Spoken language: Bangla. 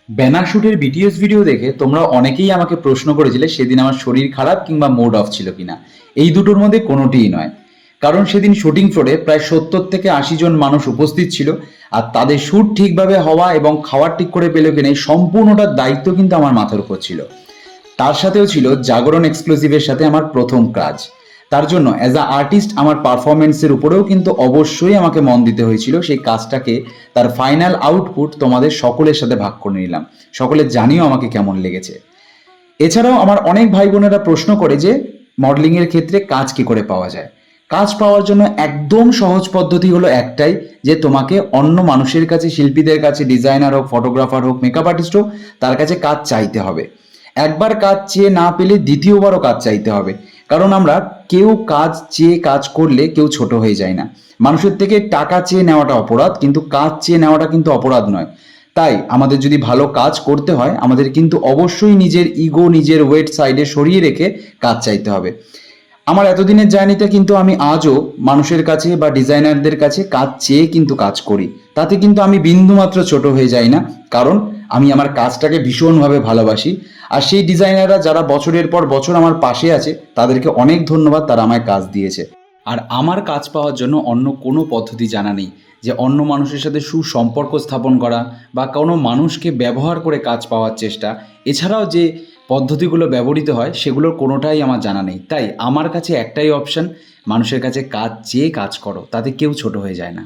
ব্যানার শুটের বিটিএস ভিডিও দেখে তোমরা অনেকেই আমাকে প্রশ্ন করেছিলে সেদিন আমার শরীর খারাপ কিংবা মুড অফ ছিল কিনা। এই দুটোর মধ্যে কোনোটিই নয়। কারণ সেদিন শুটিং ফ্লোরে প্রায় 70 থেকে 80 জন মানুষ উপস্থিত ছিল, আর তাদের শ্যুট ঠিকভাবে হওয়া এবং খাওয়ার ঠিক করে পেল কিনা এই সম্পূর্ণটার দায়িত্ব কিন্তু আমার মাথার উপর ছিল। তার সাথেও ছিল জাগরণ এক্সক্লুসিভের সাথে আমার প্রথম কাজ। তার জন্য অ্যাজ আ আর্টিস্ট আমার পারফরমেন্সের উপরেও কিন্তু অবশ্যই আমাকে মন দিতে হয়েছিল। সেই কাজটাকে, তার ফাইনাল আউটপুট তোমাদের সকলের সাথে ভাগ করে নিলাম। সকলে জানিও আমাকে কেমন লেগেছে। এছাড়াও আমার অনেক ভাই বোনেরা প্রশ্ন করে যে মডেলিংয়ের ক্ষেত্রে কাজ কি করে পাওয়া যায়। কাজ পাওয়ার জন্য একদম সহজ পদ্ধতি হলো একটাই, যে তোমাকে অন্য মানুষের কাছে, শিল্পীদের কাছে, ডিজাইনার হোক, ফটোগ্রাফার হোক, মেকআপ আর্টিস্ট হোক, তার কাছে কাজ চাইতে হবে। একবার কাজ চেয়ে না পেলে দ্বিতীয়বারও কাজ চাইতে হবে। কারণ আমরা কেউ কাজ চেয়ে কাজ করলে কেউ ছোট হয়ে যায় না। মানুষের থেকে টাকা চেয়ে নেওয়াটা অপরাধ, কিন্তু কাজ চেয়ে নেওয়াটা কিন্তু অপরাধ নয়। তাই আমাদের যদি ভালো কাজ করতে হয়, আমাদের কিন্তু অবশ্যই নিজের ইগো, নিজের ওয়েট সাইডে সরিয়ে রেখে কাজ চাইতে হবে। আমার এতদিনের জার্নিতে কিন্তু আমি আজও মানুষের কাছে বা ডিজাইনারদের কাছে কাজ চেয়ে কিন্তু কাজ করি। তাতে কিন্তু আমি বিন্দুমাত্র ছোট হয়ে যাই না, কারণ আমি আমার কাজটাকে ভীষণভাবে ভালোবাসি। আর সেই ডিজাইনাররা যারা বছরের পর বছর আমার পাশে আছে, তাদেরকে অনেক ধন্যবাদ, তারা আমায় কাজ দিয়েছে। আর আমার কাজ পাওয়ার জন্য অন্য কোনো পদ্ধতি জানা নেই, যে অন্য মানুষের সাথে সুসম্পর্ক স্থাপন করা বা কোনো মানুষকে ব্যবহার করে কাজ পাওয়ার চেষ্টা, এছাড়াও যে পদ্ধতিগুলো ব্যবহৃত হয় সেগুলোর কোনোটাই আমার জানা নেই। তাই আমার কাছে একটাই অপশন, মানুষের কাছে কাজ চেয়ে কাজ করো, তাতে কেউ ছোট হয়ে যায় না।